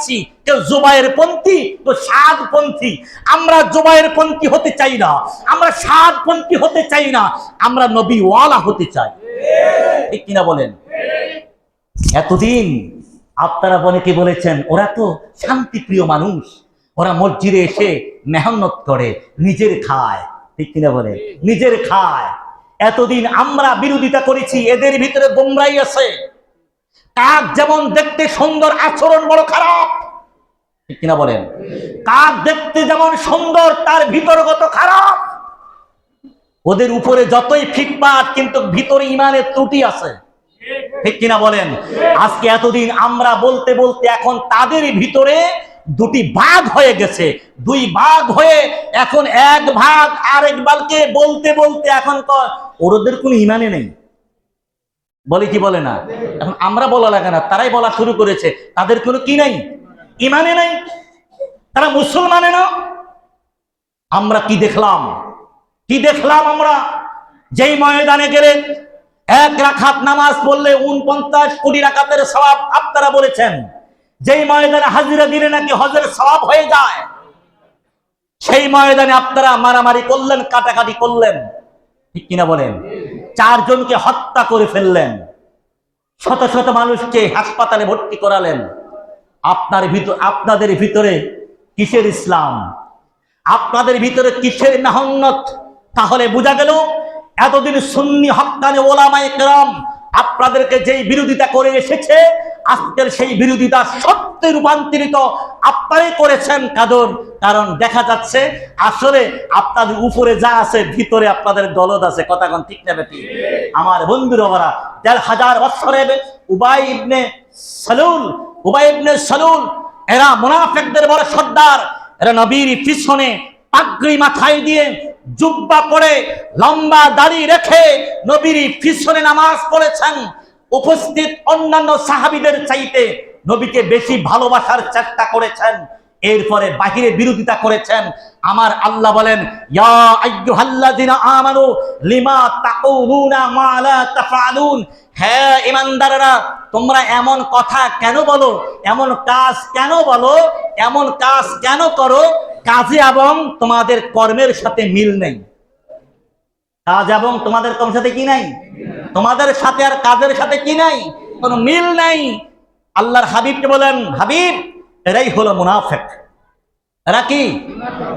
পাচ্ছি, কেউ জুবায়ের পন্থী, তো সাদ পন্থী। আমরা জুবায়ের পন্থী হতে চাই না, আমরা সাদ পন্থী হতে চাই না, আমরা নবী ওয়ালা হতে চাই। ঠিক কিনা বলেন? এতদিন আপনারা অনেকে বলেছেন ওরা তো শান্তিপ্রিয় মানুষ, ওরা মসজিদে এসে মেহনত করে, নিজের খায়। ঠিক কিনা বলেন? নিজের খায়। এতদিন আমরা বিরোধিতা করেছি, এদের ভিতরে গোমরাই আছে। কাক যেমন দেখতে সুন্দর, আচরণ বড় খারাপ। ঠিক কিনা বলেন? কাক দেখতে যেমন সুন্দর, তার ভিতরগত খারাপ। ওদের উপরে যতই ফিটপাট, কিন্তু ভিতরে ইমানের ত্রুটি আছে। ঠিক কিনা বলেন? আজকে এতদিন আমরা বলতে বলতে এখন তাদের ভিতরে দুটি ভাগ হয়ে গেছে, দুই ভাগ হয়ে এখন এক ভাগ আরেক ভাগকে বলতে বলতে এখন ওদের কোনো ইমানে নেই। বলে কি বলে না? এখন আমরা বলা লাগে না, তারাই বলা শুরু করেছে। তাদের কোনো কি নাই? ইমানে নাই, তারা মুসলমানে না। আমরা কি দেখলাম? কি দেখলাম আমরা? যেই ময়দানে গেলে এক রাকাত নামাজ পড়লে 49 কোটি রাকাতের সওয়াব আপনারা বলেছেন, যেই ময়দানে হাজিরা দিলে নাকি হজের সওয়াব হয়ে যায়, সেই ময়দানে আপনারা মারামারি করলেন, কাটাকাটি করলেন। ঠিক কিনা বলেন? 4 জনকে হত্যা করে ফেললেন, শত শত মানুষকে হাসপাতালে ভর্তি করালেন। আপনাদের ভিতরে কিসের ইসলাম? আপনাদের ভিতরে কিসের মেহনত? তাহলে বোঝা গেল এতদিন সুন্নি হক্কানি ওলামায়ে কেরাম আপনাদেরকে যেই বিরোধিতা করে এসেছে, আজকের সেই বিরোধিতা সত্যে রূপান্তরিত আপনারাই করেছেন। কারণ দেখা যাচ্ছে আসলে আপনাদের উপরে যা আছে, ভিতরে আপনাদের দলদ আছে। কথা কোন ঠিক না বেটি? আমার বন্ধুরা, 1500 বছরের উবাই ইবনে সালুল এরা মুনাফিকদের বড় সর্দার। এরা নবীর পিছনে পাগড়ি মাথায় দিয়ে, জুব্বা পরে, লম্বা দাড়ি রেখে নবীর পিছনে নামাজ পড়েছেন। উপস্থিত অন্যান্য সাহাবীদের চাইতে নবীকে বেশি ভালোবাসার চেষ্টা করেছেন। এরপরে বাহিরে বিরোধিতা করেছেন। আমার আল্লাহ বলেন, ইয়া আইয়ুহাল্লাযিনা আমানু লিমা তাকুলুনা মা লা তাফআলুন। হে ঈমানদাররা, তোমরা এমন কথা কেন বলো, এমন কাজ কেন বলো, এমন কাজ কেন করো, কাজে এবং তোমাদের কর্মের সাথে মিল নেই। কাজ এবং তোমাদের কর্মের সাথে কি নাই? তোমাদের সাথে আর কাজের সাথে কি নাই? কোনো মিল নাই। আল্লাহর হাবিবকে বলেন, হাবিব, এরাই হলো মুনাফিক। এরা কি?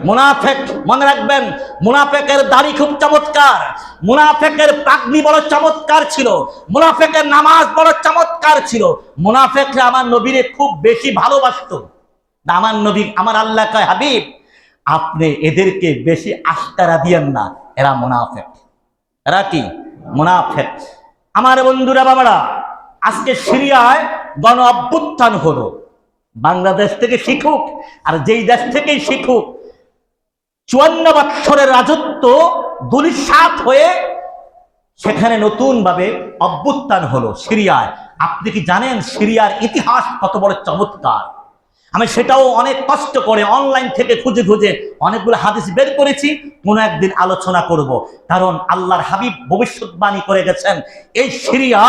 মুনাফিক। মনে রাখবেন, মুনাফিকের দাড়ি খুব চমৎকার, মুনাফিকের পাগড়ি বড় চমৎকার ছিল, মুনাফিকের নামাজ বড় চমৎকার ছিল। মুনাফিকরা আমার নবীরে খুব বেশি ভালোবাসতো। আমার নবী, আমার আল্লাহ কয়, হাবিব, আপনি এদেরকে বেশি আশকারা দিয়েন না, এরা মুনাফিক। এরা কি? মুনাফিক। আমার বন্ধুরা, বাবারা, আজকে সিরিয়ায় গণ অভ্যুত্থান হলো। বাংলাদেশ থেকে শিখুক আর যেই দেশ থেকেই শিখুক, 54 বছরের রাজত্ব ধূলিসাৎ হয়ে সেখানে নতুন ভাবে অভ্যুত্থান হলো সিরিয়ায়। আপনি কি জানেন সিরিয়ার ইতিহাস কত বড় চমৎকার? আমি সেটাও অনেক কষ্ট করে অনলাইন থেকে খুঁজে খুঁজে অনেকগুলো হাদিস বের করেছি, কোনো একদিন আলোচনা করব। কারণ আল্লাহর হাবিব ভবিষ্যৎবাণী করে গেছেন, এই সিরিয়া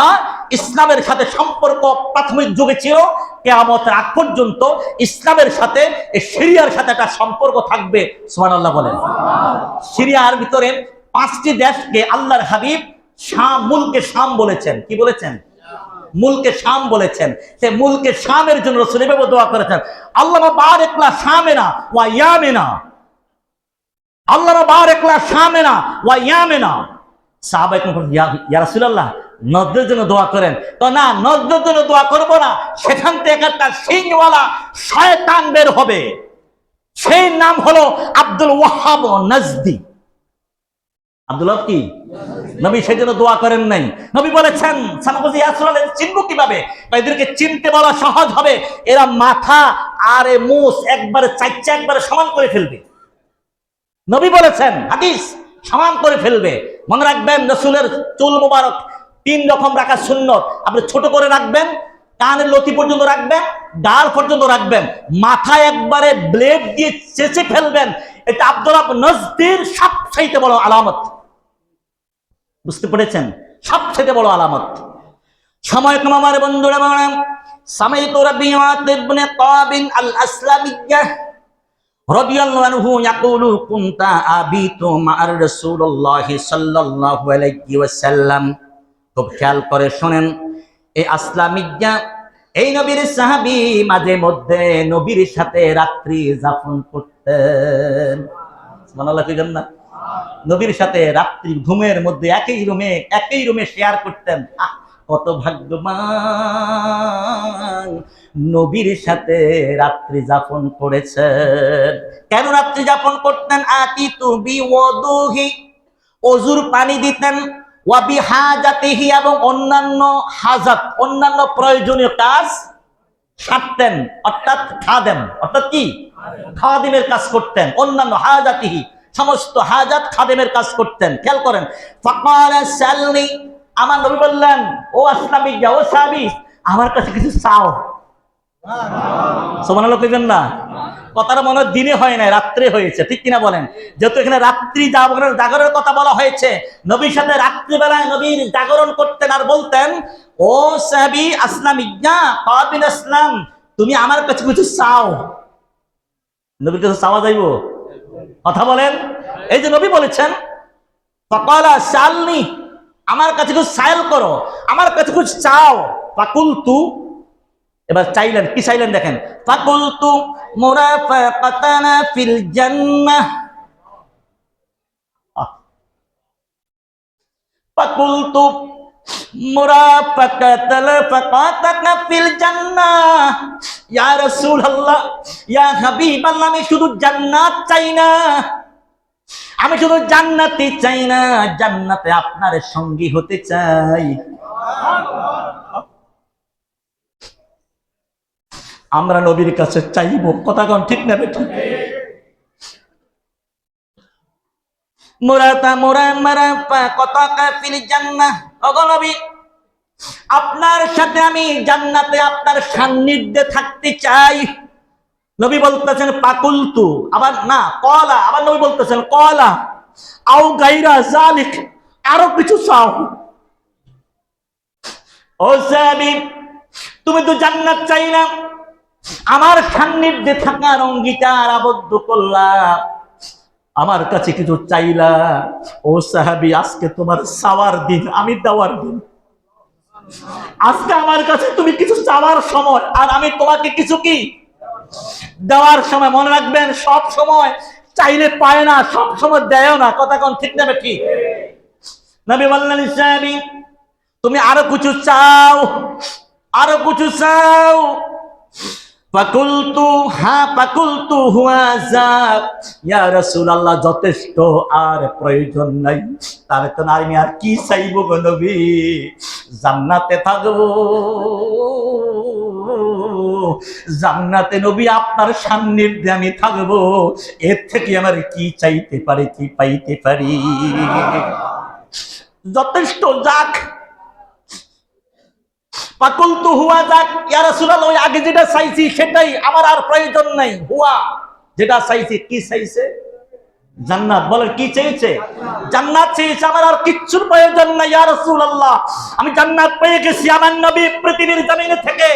ইসলামের সাথে সম্পর্ক প্রাথমিক যুগে ছিল, কিয়ামতের আগ পর্যন্ত ইসলামের সাথে এই সিরিয়ার সাথে একটা সম্পর্ক থাকবে। সুবহানাল্লাহ বলেন। সিরিয়ার ভিতরে 5টি দেশকে আল্লাহর হাবিব মুলকে শাম বলেছেন। কি বলেছেন? মুলকে শাম বলেছেন। সে মুলকে শামের জন্য রাসূল এভাবে দোয়া করেছেন, আল্লাহুম্মা বারিক লা শামিনা ওয়া ইয়ামিনা, আল্লাহুম্মা বারিক লা শামিনা ওয়া ইয়ামিনা। সাহাবায়ে কেরাম ইয়া রাসূলুল্লাহ, নজদের জন্য দোয়া করেন। তো না, নজদের জন্য দোয়া করব না, সেখান থেকে একটা সিংওয়ালা শয়তান বের হবে, সেই নাম হলো আব্দুল ওয়াহাব নাজদি। আব্দুল্লাহ কি? নবী সেজন্য দোয়া করেন নাই। নবী বলেছেন, চিনব কিভাবে? এদেরকে চিনতে বলা সহজ হবে, এরা মাথা আর মুছ একবারে চাইচা একবারে সমান করে ফেলবে। নবী বলেছেন, হাদিস, সমান করে ফেলবে। মনে রাখবেন, রাসূলের চুল মোবারক 3 রকম রাখা সুন্নত। আপনি ছোট করে রাখবেন, কানের লতি পর্যন্ত রাখবেন, গাল পর্যন্ত রাখবেন, মাথায় একবারে ব্লেড দিয়ে চেঁচে ফেলবেন। এটা আব্দুল্লাহ নাজদির সবচাইতে বড় আলামত। বুঝতে পেরেছেন? সবচেয়ে বড় আলামত। সময় কম আমার বন্ধুরা বলেন, সামাইতু রাবিআত ইবনে কাবিন আল আসলামিয়্যাহ রাদিয়াল্লাহু আনহু ইয়াকুলু কুনতা আবিতু মা'আর রাসূলুল্লাহ সাল্লাল্লাহু আলাইহি ওয়াসাল্লাম। খুব খেয়াল করে শুনেন, এই আসলামিয়্যাহ এই নবীর সাহাবী মাঝে মধ্যে নবীর সাথে রাত্রি যাপন করতেন। সুবহানাল্লাহ কি জানেন না? নবীর সাথে রাত্রি ঘুমের মধ্যে একই রুমে শেয়ার করতেন। কত ভাগ্যবান নবীর সাথে রাত্রি যাপন করেছেন। কেন রাত্রি যাপন করতেন? আতিতু বিওয়াদুহি, ওযুর পানি দিতেন, ওয়া বিহাজাতিহি, এবং অন্যান্য হাজাত অন্যান্য প্রয়োজনীয় কাজ সারতেন, অর্থাৎ খাদেম, অর্থাৎ কি খাদিমের কাজ করতেন। অন্যান্য হাজাতিহি, সমস্ত হাজাত খাদেমের কাজ করতেন। খেয়াল করেন, ফাকালা সালনি, আমার নবী বললেন, ও আসলামিয়্যা, ও সাহাবী, আমার কাছে কিছু চাও। সুবহানাল্লাহ কইবেন না? কথাটা মনে দিনে হয় না, রাত্রে হয়েছে, ঠিক কিনা বলেন? যেহেতু এখানে রাত্রি জাগরণের কথা বলা হয়েছে, নবীর সাথে রাত্রিবেলায় নবীর জাগরণ করতেন আর বলতেন, ও সাহাবী আসলামিয়্যা, কাবিল আসলাম, তুমি আমার কাছে কিছু চাও। নবীর কাছে চাওয়া যাইব? কথা বলেন। এই যে নবী বলেছেন, ফাকালা সালনি, আমার কাছে কিছু সাইল করো, আমার কাছে কিছু চাও। ফাকুলতু, এবার চাইলেন, কি চাইলেন দেখেন, ফাকুলতু মুরাফাকাতানা ফিল জান্নাহ, ফাকুলতু মুরাফাকাতানা ফিল জান্নাহ, ইয়া রাসূলুল্লাহ, ইয়া হাবিবাল্লাহ, আমি শুধু জান্নাত চাই না, আমি শুধু জান্নাতি চাই না, জান্নাতে আপনার সঙ্গী হতে চাই। আমরা নবীর কাছে চাইব, কথা কোন ঠিক না বেঠিক? আপনার সাথে আমি জান্নাতে আপনার সান্নিধ্যে থাকতে চাই। নবী বলতেছেন পাকুলতু, আবার না কলা, আবার নবী বলতেছেন কলা আও গায়রা যালিক, আরো কিছু চাও। ও সাহাবী, তুমি তো জান্নাত চাই না, আমার সান্নিধ্যে থাকার অঙ্গীকার আবদ্ধ করলা, আমার কাছে কিছু চাইলা। ও সাহাবী, আজকে তোমার চাওয়ার দিন, আমি দেওয়ার দিন। আজকে আমার কাছে তুমি কিছু চাওয়ার সময়, আর আমি তোমাকে কিছু কি দেওয়ার সময়। মনে রাখবেন, সব সময় চাইলে পায় না, সব সময় দেয়ও না, কথা কোন ঠিক না ঠিক? নবী বললেন, সাহাবী, তুমি আরো কিছু চাও, আরো কিছু চাও। ফাকুলতু, হ্যাঁ ফাকুলতু হুয়া যাক, ইয়া রাসূলুল্লাহ, যথেষ্ট, আর প্রয়োজন নাই। তাহলে তো আমি আর কি চাইবো গো নবী? জান্নাতে থাকবো, জান্নাতে নবী আপনার সান্নিধ্যে আমি থাকবো, এর থেকে আমার কি চাইতে পারি, কি পাইতে পারি? যথেষ্ট, যাক। ফাকুলতু হুয়া যাক, ইয়া রাসূলুল্লাহ, ওই আগে যেটা চাইছি সেটাই, আমার আর প্রয়োজন নাই। হুয়া, যেটা চাইছি, কি চাইছে? জান্নাত। বলে কি চেয়েছে? জান্নাত চেয়েছে, আমার আর কিচ্ছুর প্রয়োজন নাই ইয়া রাসূলুল্লাহ, আমি জান্নাত পেয়ে গেছি। আমার নবী পৃথিবীর জমিনে থেকে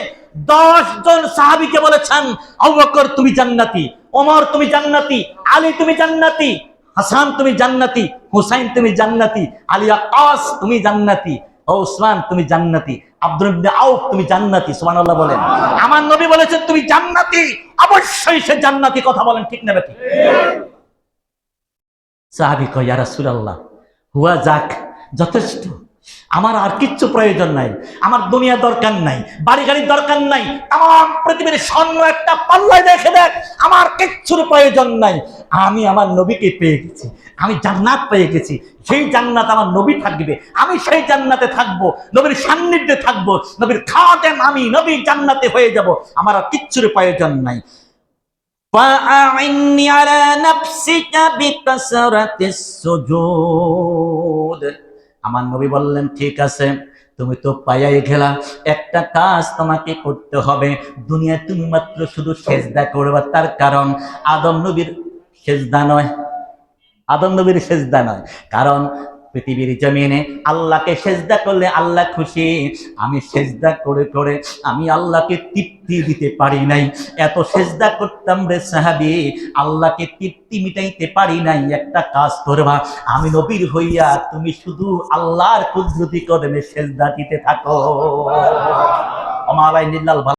10 জন সাহাবীকে বলেছেন, আবু বকর তুমি জান্নাতি, ওমর তুমি জান্নাতি, আলী তুমি জান্নাতি, হাসান তুমি জান্নাতি, হুসাইন তুমি জান্নাতি, আলী আকাস তুমি জান্নাতি, ওসমান তুমি জান্নাতি, আব্দুল ইবনে আউফ তুমি জান্নাতি। সুবহানাল্লাহ বলেন। আমার নবী বলেছেন তুমি জান্নাতি, অবশ্যই সে জান্নাতি। কথা বলেন ঠিক না ঠিক? সাহাবী কয়, ইয়া রাসূলুল্লাহ, হুয়া যাক, যথেষ্ট, আমার আর কিচ্ছু প্রয়োজন নাই, আমার দুনিয়া দরকার নাই, বাড়ি গাড়ির দরকার নাই, তাম পৃথিবীর স্বর্ণ একটা পাল্লায় দেখে দেখ, আমার কিচ্ছুর প্রয়োজন নাই। আমি আমার নবীকে পেয়ে গেছি, আমি জান্নাত পেয়ে গেছি, সেই জান্নাত আমার নবী থাকবে, আমি সেই জান্নাতে থাকবো, নবীর সান্নিধ্যে থাকবো, নবীর খাদেম আমি, নবী জান্নাতে হয়ে যাব, আমার আর কিচ্ছুর প্রয়োজন নাই। ফাআইন্নি আলা নাফসিকা বিকাসরাতিস সুজুদ। আমার নবী বললেন, ঠিক আছে, তুমি তো পাইয়াই গেলা, একটা কাজ তোমাকে করতে হবে। দুনিয়ায় তুমি মাত্র শুধু সেজদা করবে, তার কারণ আদম নবীর সেজদা নয়, আদম নবীর সেজদা নয়, কারণ পৃথিবীর জমিনে আল্লাহকে সেজদা করলে আল্লাহ খুশি। আমি সেজদা করে করে আমি আল্লাহকে তৃপ্তি দিতে পারি নাই, এত সেজদা করতাম রে সাহাবী, আল্লাহকে তৃপ্তি মিটাইতে পারি নাই। একটা কাজ করবা, আমি নবীর হইয়া তুমি শুধু আল্লাহর কুদরতি কদমে সেজদা দিতে থাকো। আমালাই নিল্লাল